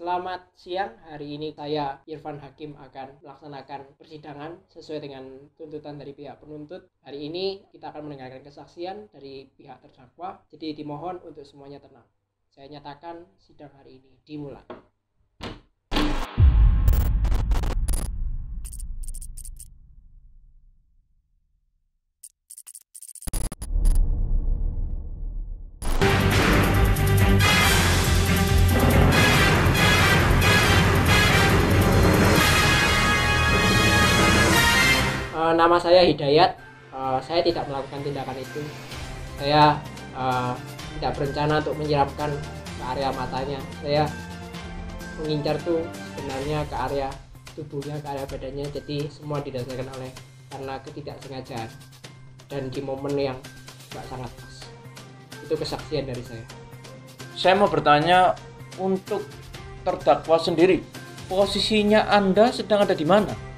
Selamat siang, hari ini saya Irfan Hakim akan melaksanakan persidangan sesuai dengan tuntutan dari pihak penuntut. Hari ini kita akan mendengarkan kesaksian dari pihak terdakwa, jadi dimohon untuk semuanya tenang. Saya nyatakan sidang hari ini dimulai. Nama saya Hidayat. Saya tidak melakukan tindakan itu. Saya tidak berencana untuk menyiramkan ke area matanya. Saya mengincar tuh sebenarnya ke area tubuhnya, ke area badannya. Jadi semua didasarkan karena ketidaksengajaan dan di momen yang sangat pas. Itu kesaksian dari saya. Saya mau bertanya, untuk terdakwa sendiri, posisinya Anda sedang ada di mana?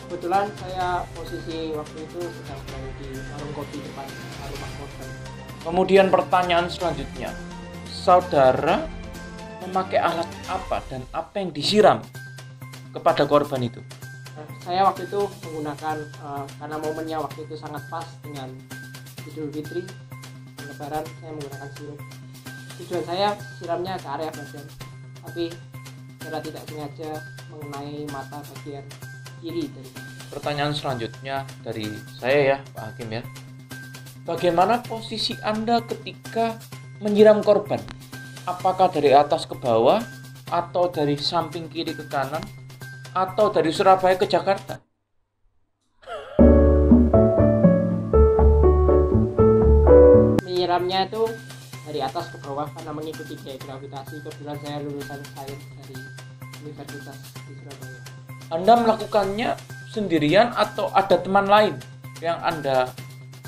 Kebetulan saya posisi waktu itu sedang berada di warung kopi depan rumah korban. Kemudian pertanyaan selanjutnya, saudara memakai alat apa dan apa yang disiram kepada korban itu? Saya waktu itu menggunakan, karena momennya waktu itu sangat pas dengan Idul Fitri, Lebaran, saya menggunakan sirup. Tujuan saya siramnya ke area badan, tapi secara tidak sengaja mengenai mata bagian kiri dari. Pertanyaan selanjutnya dari saya ya, Pak Hakim ya. Bagaimana posisi Anda ketika menyiram korban? Apakah dari atas ke bawah, atau dari samping kiri ke kanan, atau dari Surabaya ke Jakarta? Menyiramnya itu dari atas ke bawah karena mengikuti gaya gravitasi. Kebetulan saya lulusan sains dari Universitas di Surabaya. Anda melakukannya sendirian atau ada teman lain yang Anda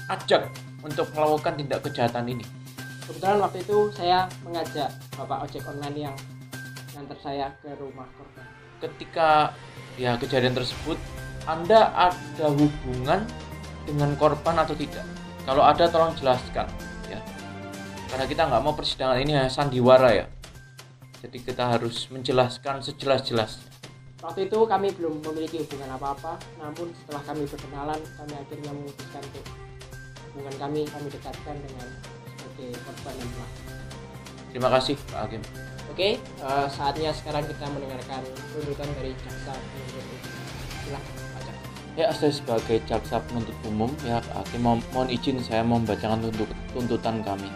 ajak untuk melakukan tindak kejahatan ini? Kebetulan waktu itu saya mengajak bapak ojek online yang nganter saya ke rumah korban. Ketika kejadian tersebut, Anda ada hubungan dengan korban atau tidak? Kalau ada, tolong jelaskan ya. Karena kita nggak mau persidangan ini hanya sandiwara ya. Jadi kita harus menjelaskan sejelas-jelasnya. Waktu itu kami belum memiliki hubungan apa-apa, namun setelah kami berkenalan, kami akhirnya memutuskan untuk hubungan kami dekatkan dengan sebagai korban dan pelaku. Terima kasih Pak Hakim. Oke, saatnya sekarang kita mendengarkan tuntutan dari jaksa penuntut umum. Silakan Pak Jaksa. Ya, saya sebagai jaksa penuntut umum ya Pak Hakim, mohon izin saya membacakan tuntutan kami.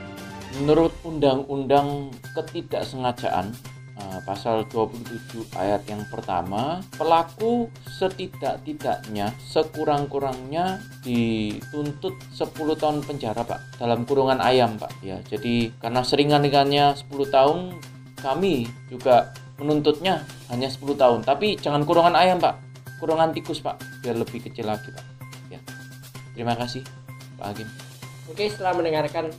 Menurut Undang-Undang Ketidaksengajaan Pasal 27 ayat yang pertama, pelaku setidak-tidaknya sekurang-kurangnya dituntut 10 tahun penjara Pak, dalam kurungan ayam Pak ya. Jadi karena seringan-ringannya 10 tahun, kami juga menuntutnya hanya 10 tahun. Tapi jangan kurungan ayam Pak, kurungan tikus Pak, biar lebih kecil lagi Pak ya. Terima kasih Pak Hakim. Oke, setelah mendengarkan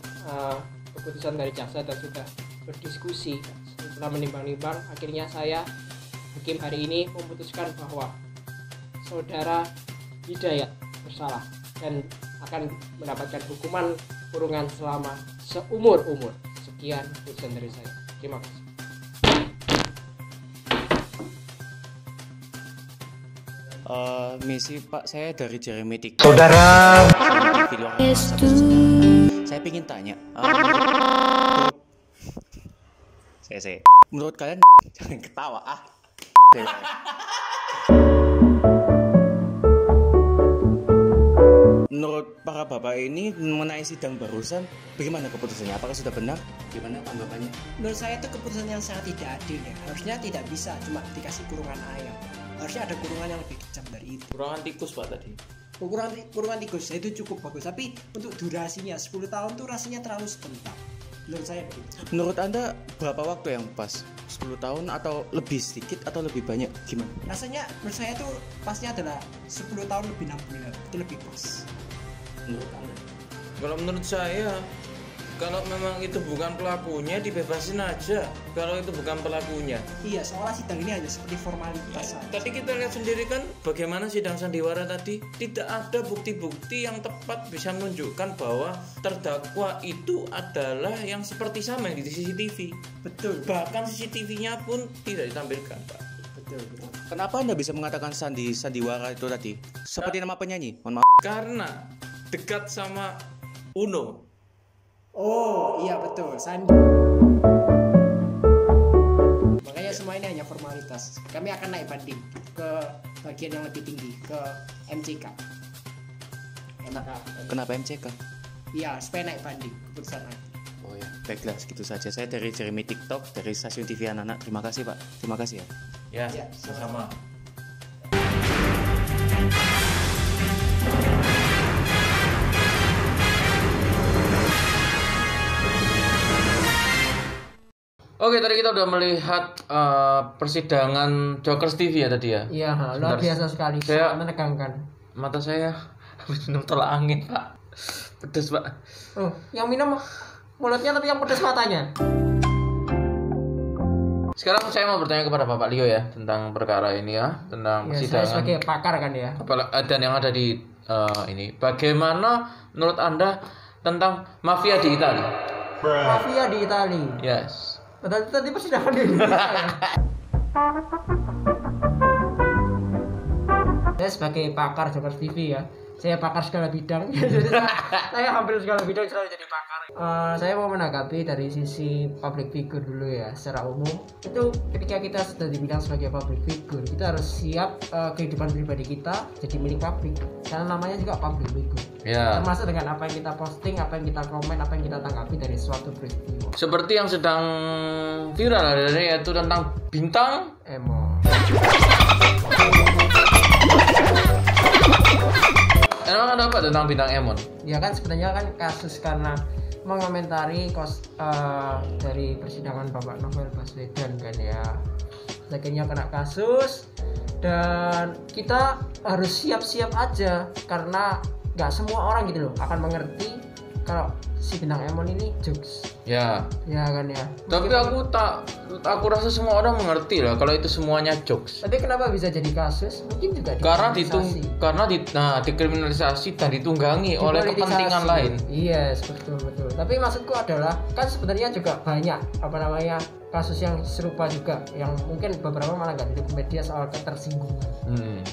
keputusan dari jaksa dan sudah berdiskusi, setelah menimbang-nimbang, akhirnya saya hakim hari ini memutuskan bahwa saudara Hidayat bersalah dan akan mendapatkan hukuman kurungan selama seumur-umur. Sekian putusan dari saya. Terima kasih. Misi Pak, saya dari Jeremy Tik. Saudara, Saya ingin tanya, saya menurut kalian jangan ketawa Menurut para bapak ini mengenai sidang barusan, bagaimana keputusannya? Apakah sudah benar? Gimana tanggapannya? Menurut saya itu keputusan yang sangat tidak adil ya. Harusnya tidak bisa cuma dikasih kurungan ayam. Harusnya ada kurungan yang lebih kejam dari itu. Kurungan tikus Pak tadi. Kurungan tikus itu cukup bagus, tapi untuk durasinya 10 tahun tuh rasanya terlalu sebentar. Menurut saya begitu. Menurut Anda berapa waktu yang pas? 10 tahun atau lebih sedikit atau lebih banyak? Gimana? Rasanya menurut saya tuh pasnya adalah 10 tahun lebih 6 bulan. Itu lebih pas. Menurut Anda? Kalau menurut saya, Kalau memang itu bukan pelakunya, dibebasin aja. Kalau itu bukan pelakunya. Iya, seolah sidang ini hanya seperti formalitas saja. Tadi kita lihat sendiri kan bagaimana sidang sandiwara tadi, tidak ada bukti-bukti yang tepat bisa menunjukkan bahwa terdakwa itu adalah yang seperti sama yang di CCTV. Betul. Bahkan CCTV-nya pun tidak ditampilkan, Pak. Betul. Kenapa Anda bisa mengatakan sandiwara itu tadi? Seperti nama penyanyi. Mohon maaf. Karena dekat sama Uno. Oh iya betul, Sandi. Makanya semua ini hanya formalitas. Kami akan naik banding ke bagian yang lebih tinggi, ke MCK. Kenapa MCK? Iya, supaya naik banding keputusan hakim. Oh ya, baiklah segitu saja. Saya dari Jeremy TikTok dari Stasiun TV Anak-anak. Terima kasih Pak. Terima kasih ya. Ya, sama. Oke, tadi kita udah melihat persidangan Jokers TV ya tadi ya. Iya, luar biasa sekali. Saya Sangat menegangkan. mata saya habis minum tolak angin, Pak. Pedes, Pak. Oh, yang minum mulutnya tapi yang pedas matanya. Sekarang saya mau bertanya kepada Bapak Leo ya tentang perkara ini ya, tentang Ya, saya persidangan. sebagai pakar kan ya. Dan yang ada di ini. Bagaimana menurut Anda tentang mafia di Italia? Mafia di Italia. Yes. Tadi persidangan di Indonesia ya. Saya sebagai pakar Jokers TV ya, saya pakar segala bidang. Jadi saya hampir segala bidang selalu jadi pakar. Saya mau menanggapi dari sisi public figure dulu ya. Secara umum itu ketika kita sudah dibilang sebagai public figure, kita harus siap kehidupan pribadi kita jadi milik publik. Karena namanya juga public figure. Ya. Termasuk dengan apa yang kita posting, apa yang kita komen, apa yang kita tanggapi dari suatu peristiwa. Seperti yang sedang viral hari ini yaitu tentang bintang Emon. Emang ada apa tentang bintang Emon? Ya kan sebenarnya kan kasus karena mengomentari dari persidangan Bapak Novel Baswedan kan ya. Akhirnya kena kasus dan kita harus siap-siap aja karena nggak semua orang gitu loh akan mengerti kalau si bintang Emon ini jokes. Ya. Ya kan ya. Tapi aku rasa semua orang mengerti lah kalau itu semuanya jokes. Tapi kenapa bisa jadi kasus? Mungkin juga dikriminalisasi dan ditunggangi oleh Dipolitisasi. kepentingan lain. Iya, betul. Tapi maksudku adalah kan sebenarnya juga banyak kasus yang serupa juga yang mungkin beberapa malah nggak di media soal ketersinggungan.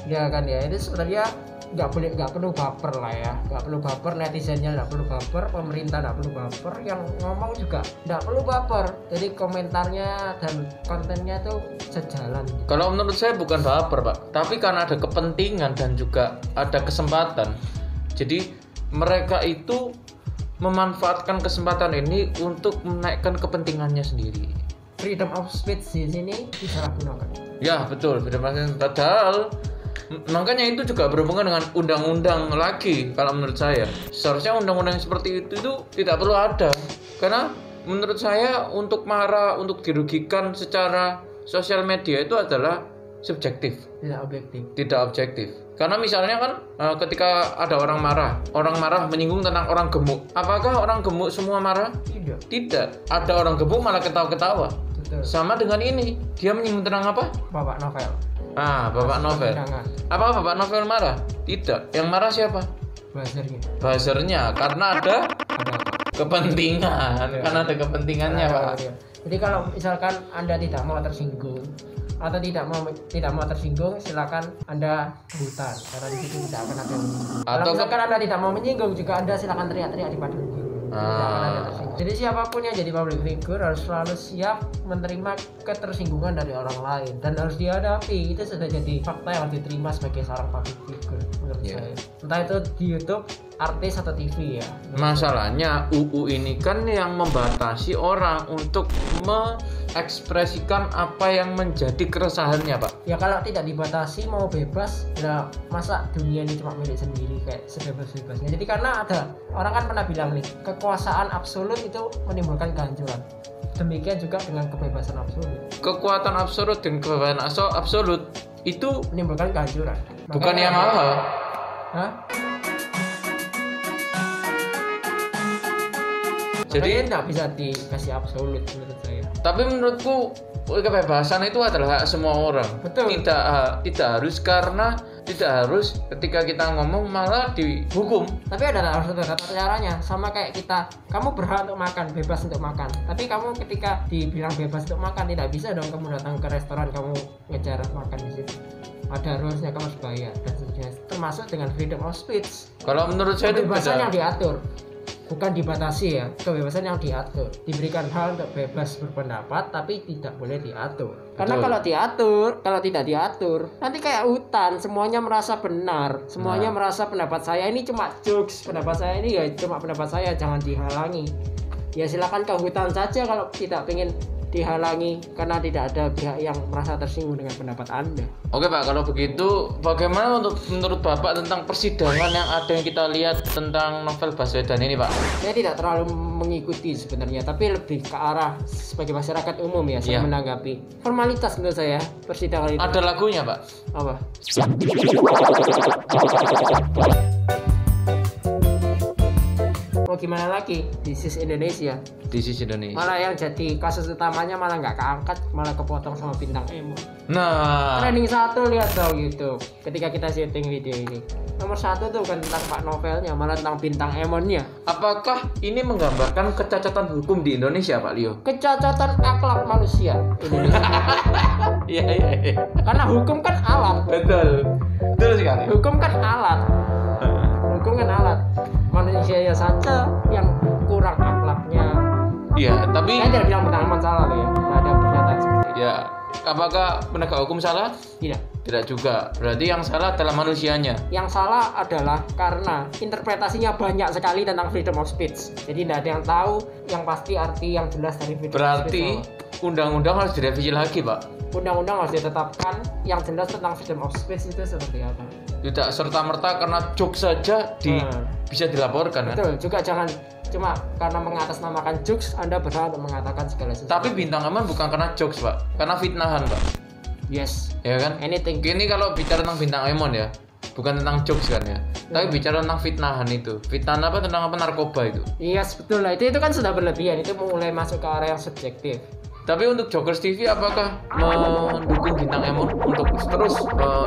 Ya kan ya, itu sebenarnya nggak perlu baper lah ya, nggak perlu baper, netizennya nggak perlu baper, pemerintah nggak perlu baper, yang ngomong juga nggak perlu baper. Jadi komentarnya dan kontennya itu sejalan. Kalau menurut saya bukan baper, Pak, tapi karena ada kepentingan dan juga ada kesempatan. Jadi mereka itu memanfaatkan kesempatan ini untuk menaikkan kepentingannya sendiri. Freedom of speech di sini disalahgunakan. Ya betul, padahal makanya itu juga berhubungan dengan undang-undang lagi. Kalau menurut saya seharusnya undang-undang seperti itu tidak perlu ada, karena menurut saya untuk marah, untuk dirugikan secara sosial media itu adalah subjektif, tidak objektif. Karena misalnya kan ketika ada orang marah menyinggung tentang orang gemuk, apakah orang gemuk semua marah? Tidak. Ada orang gemuk malah ketawa-ketawa. Betul. Sama dengan ini, dia menyinggung tentang apa? Bapak Novel. Bapak Novel. Apakah Bapak Novel marah? Tidak. Yang marah siapa? Buzzernya, karena ada kepentingan. Karena ada kepentingannya, Pak. Jadi kalau misalkan Anda tidak mau tersinggung atau tidak mau tersinggung, silakan Anda ke hutan karena di situ tidak akan ada. Kalau misalkan Anda tidak mau menyinggung juga, Anda silakan teriak-teriak di padang. Jadi siapapun yang jadi public figure harus selalu siap menerima ketersinggungan dari orang lain dan harus dihadapi. Itu sudah jadi fakta yang harus diterima sebagai seorang public figure menurut saya. Entah itu di YouTube, artis atau TV ya. Masalahnya UU ini kan yang membatasi orang untuk mengekspresikan apa yang menjadi keresahannya, Pak. Ya kalau tidak dibatasi mau bebas, ya masa dunia ini cuma milik sendiri kayak sebebas-bebasnya. Jadi karena ada orang kan pernah bilang nih, kekuasaan absolut itu menimbulkan kehancuran. Demikian juga dengan kebebasan absolut. Kekuatan absolut dan kebebasan absolut itu menimbulkan kehancuran. Bukan yang mahal. Jadi tidak bisa dikasih absolut menurut saya. Tapi menurutku kebebasan itu adalah hak semua orang. Betul. Tidak harus ketika kita ngomong malah dihukum. Tapi harus ada tata caranya. Sama kayak kita, kamu berhak untuk makan, bebas untuk makan. Tapi kamu ketika dibilang bebas untuk makan, tidak bisa dong kamu datang ke restoran kamu ngejar makan di situ. Ada rulesnya, kamu harus bayar dan seterusnya. Termasuk dengan freedom of speech. Kalau menurut saya itu Kebebasan yang beda. diatur, bukan dibatasi ya. Kebebasan yang diatur, diberikan hak untuk bebas berpendapat, tapi tidak boleh diatur. Karena Betul. kalau tidak diatur, nanti kayak hutan, semuanya merasa benar, semuanya merasa pendapat saya ini cuma jokes, pendapat saya ini ya cuma pendapat saya, jangan dihalangi. Ya silakan ke hutan saja kalau tidak ingin dihalangi karena tidak ada pihak yang merasa tersinggung dengan pendapat Anda. Oke Pak, kalau begitu bagaimana menurut Bapak tentang persidangan yang ada yang kita lihat tentang novel Baswedan ini Pak? Saya tidak terlalu mengikuti sebenarnya, tapi lebih ke arah sebagai masyarakat umum ya, saya Iya. menanggapi formalitas menurut saya persidangan itu. Ada lagunya Pak? Apa? Mau gimana lagi? This is Indonesia. Di sisi Indonesia. Malah yang jadi kasus utamanya malah nggak keangkat, malah kepotong sama bintang Emon. Nah, Trending 1 lihat dong YouTube ketika kita syuting video ini. Nomor 1 tuh bukan tentang Pak novelnya, malah tentang bintang Emonnya. apakah ini menggambarkan kecacatan hukum di Indonesia Pak Leo? Kecacatan akhlak manusia Indonesia. Iya. Karena hukum kan alat. Betul sekali. Hukum kan alat. Hukum kan alat. Manusia saja yang kurang akhlaknya. Iya, tapi Saya tidak bilang bintang Emon salah loh ya. Tidak ada pernyataan seperti itu. ya, apakah penegak hukum salah? Tidak. Tidak juga. Berarti yang salah adalah manusianya. Yang salah adalah karena interpretasinya banyak sekali tentang freedom of speech. Jadi tidak ada yang tahu yang pasti arti yang jelas dari freedom of Berarti speech. undang-undang harus direvisi lagi Pak. Undang-undang harus ditetapkan yang jelas tentang freedom of speech itu seperti apa. Tidak serta-merta karena jokes saja bisa dilaporkan kan? Betul, juga jangan cuma karena mengatasnamakan jokes Anda berhak untuk mengatakan segala sesuatu. Tapi bintang Emon bukan karena jokes Pak, karena fitnahan Pak. Yes, Ya kan? anything. Ini kalau bicara tentang bintang Emon ya, bukan tentang jokes kan ya. Tapi bicara tentang fitnahan itu. Fitnahan apa tentang apa narkoba itu. Yes, betul lah. Itu kan sudah berlebihan. Itu mulai masuk ke area yang subjektif. Tapi untuk Jokers TV apakah mendukung bintang Emon untuk terus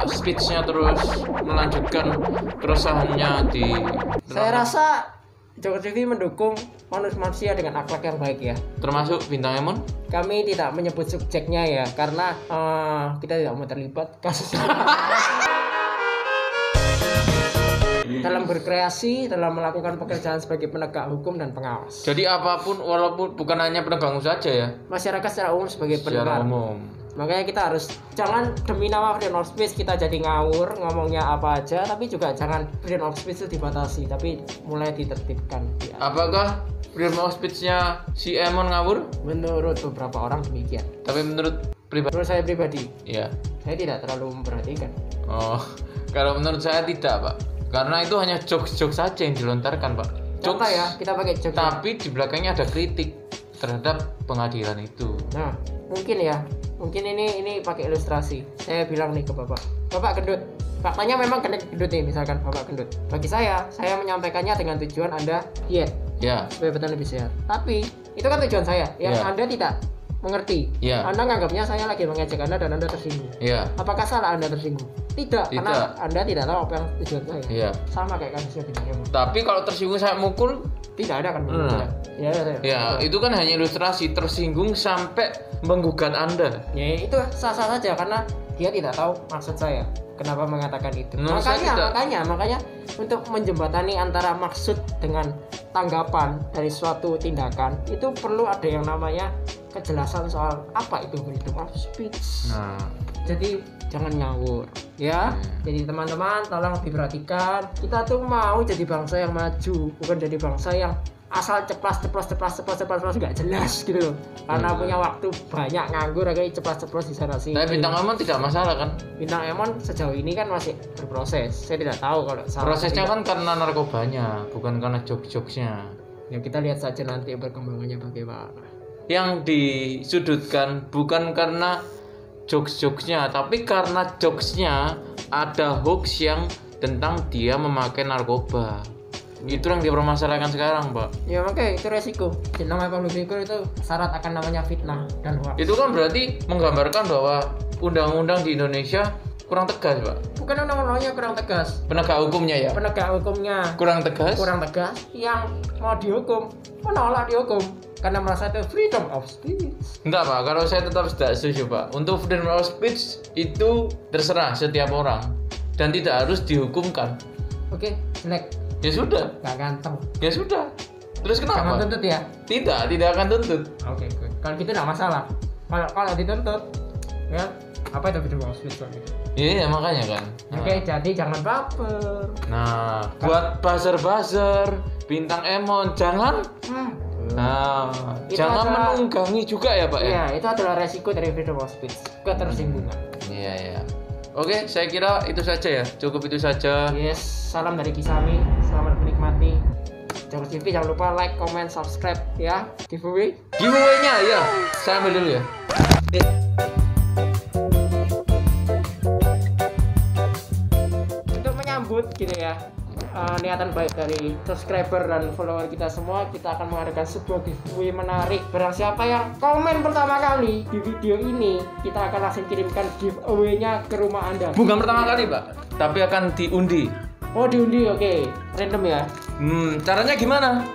speech-nya terus melanjutkan keresahannya di Saya rasa Joker TV mendukung manusia dengan akhlak yang baik ya. termasuk bintang Emon? Kami tidak menyebut subjeknya ya, karena kita tidak mau terlibat kasus dalam berkreasi, dalam melakukan pekerjaan sebagai penegak hukum dan pengawas. Jadi apapun walaupun bukan hanya penegak hukum saja ya, Masyarakat secara umum sebagai secara pendengar. umum. Makanya kita harus jangan demi nama freedom of speech kita jadi ngawur ngomongnya apa aja, tapi juga jangan freedom of speech itu dibatasi, tapi mulai ditertibkan. Ya. Apakah freedom of speech-nya si Emon ngawur? Menurut beberapa orang demikian. Tapi menurut pribadi Menurut saya pribadi, ya. saya tidak terlalu memperhatikan. Oh, kalau menurut saya tidak, Pak. Karena itu hanya jokes-jokes saja yang dilontarkan, Pak. Contoh ya, kita pakai jokes. Tapi di belakangnya ada kritik terhadap pengadilan itu. Nah, mungkin ya, mungkin ini pakai ilustrasi. Saya bilang nih ke Bapak gendut. Faktanya memang gendut nih, misalkan Bapak gendut. Bagi saya menyampaikannya dengan tujuan Anda diet Ya, supaya badan lebih sehat. Tapi itu kan tujuan saya, yang Ya. Anda tidak mengerti. Ya. Anda nganggapnya saya lagi mengejek Anda dan Anda tersinggung. ya, Apakah salah Anda tersinggung? Tidak, karena Anda tidak tahu apa yang tujuan saya. ya. Sama kayak kasusnya bintang Emon. Tapi kalau tersinggung saya mukul, Tidak ada kan? Nah. ya itu kan hanya ilustrasi. Tersinggung sampai menggugat Anda. Ya itu sah-sah saja karena dia tidak tahu maksud saya. Kenapa mengatakan itu? Menurut saya tidak. Makanya untuk menjembatani antara maksud dengan tanggapan dari suatu tindakan itu perlu ada yang namanya kejelasan soal apa itu freedom of speech. Nah, Jadi jangan ngawur ya. Jadi teman-teman tolong diperhatikan. Kita tuh mau jadi bangsa yang maju, bukan jadi bangsa yang asal ceplas nggak jelas gitu loh. Karena punya waktu banyak nganggur kayak ceplas di sana sini. tapi bintang Emon tidak masalah kan? Bintang Emon sejauh ini kan masih berproses. Saya tidak tahu kalau salah. Prosesnya atau kan karena narkobanya, bukan karena jokes-jokesnya. tidak. Ya kita lihat saja nanti perkembangannya bagaimana. Yang disudutkan bukan karena jokes-jokesnya, tapi karena jokesnya ada hoax yang tentang dia memakai narkoba. Itu yang dipermasalahkan sekarang, Pak. Ya makanya itu resiko. Jadi namanya public figure itu syarat akan namanya fitnah dan hoax. Itu kan berarti menggambarkan bahwa undang-undang di Indonesia kurang tegas, Pak. Bukan undang-undangnya kurang tegas, Penegak hukumnya ya. penegak hukumnya Kurang tegas. yang mau dihukum menolak dihukum karena merasa itu freedom of speech. Enggak, Pak. Kalau saya tetap tidak setuju, Pak. Untuk freedom of speech itu terserah setiap orang dan tidak harus dihukumkan. Oke, next. Ya sudah. Gak ganteng. Ya sudah. Terus Jangan kenapa? tuntut ya. Tidak akan tuntut. Oke, good. Kalau gitu enggak masalah. Kalau dituntut ya apa itu freedom of speech gitu. Iya, makanya kan. Oke, jadi jangan baper. Nah, buat buzzer-buzzer, bintang Emon, jangan Itu jangan adalah- menunggangi juga ya, Pak ya. Iya, itu adalah resiko dari freedom of speech, ketersinggungan. Iya. Oke, saya kira itu saja ya. Cukup itu saja. Yes, salam dari Kisami. Selamat menikmati. Jokers TV, jangan lupa like, comment, subscribe ya. Giveaway. Giveaway-nya ya. Saya ambil dulu ya. Untuk menyambut gitu ya, niatan baik dari subscriber dan follower kita semua, kita akan mengadakan sebuah giveaway menarik. Barang siapa yang komen pertama kali di video ini, kita akan langsung kirimkan giveaway-nya ke rumah Anda. Bukan pertama kali, Pak, tapi akan diundi. Oh, diundi, oke. Random ya. Caranya gimana?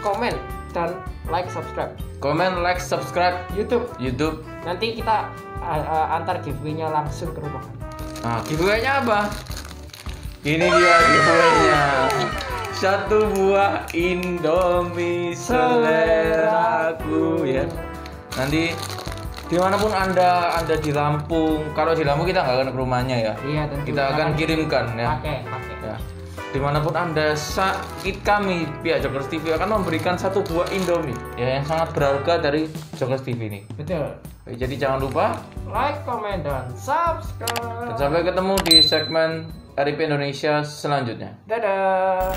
Komen dan like, subscribe Komen, like, subscribe YouTube. YouTube. Nanti kita antar giveaway-nya langsung ke rumah. Nah, giveaway-nya apa? Ini dia giveaway-nya. 1 buah Indomie seleraku ya. Nanti dimanapun anda di Lampung, kalau di Lampung kita nggak akan ke rumahnya ya. Iya, tentu. Kita akan kirimkan ya. Pakai. Ya. Dimanapun anda, kami pihak Jokers TV akan memberikan 1 buah Indomie ya yang sangat berharga dari Jokers TV ini. Betul. Oke, jadi jangan lupa Like, comment, dan subscribe. dan sampai ketemu di segmen RIP Indonesia selanjutnya. Dadah.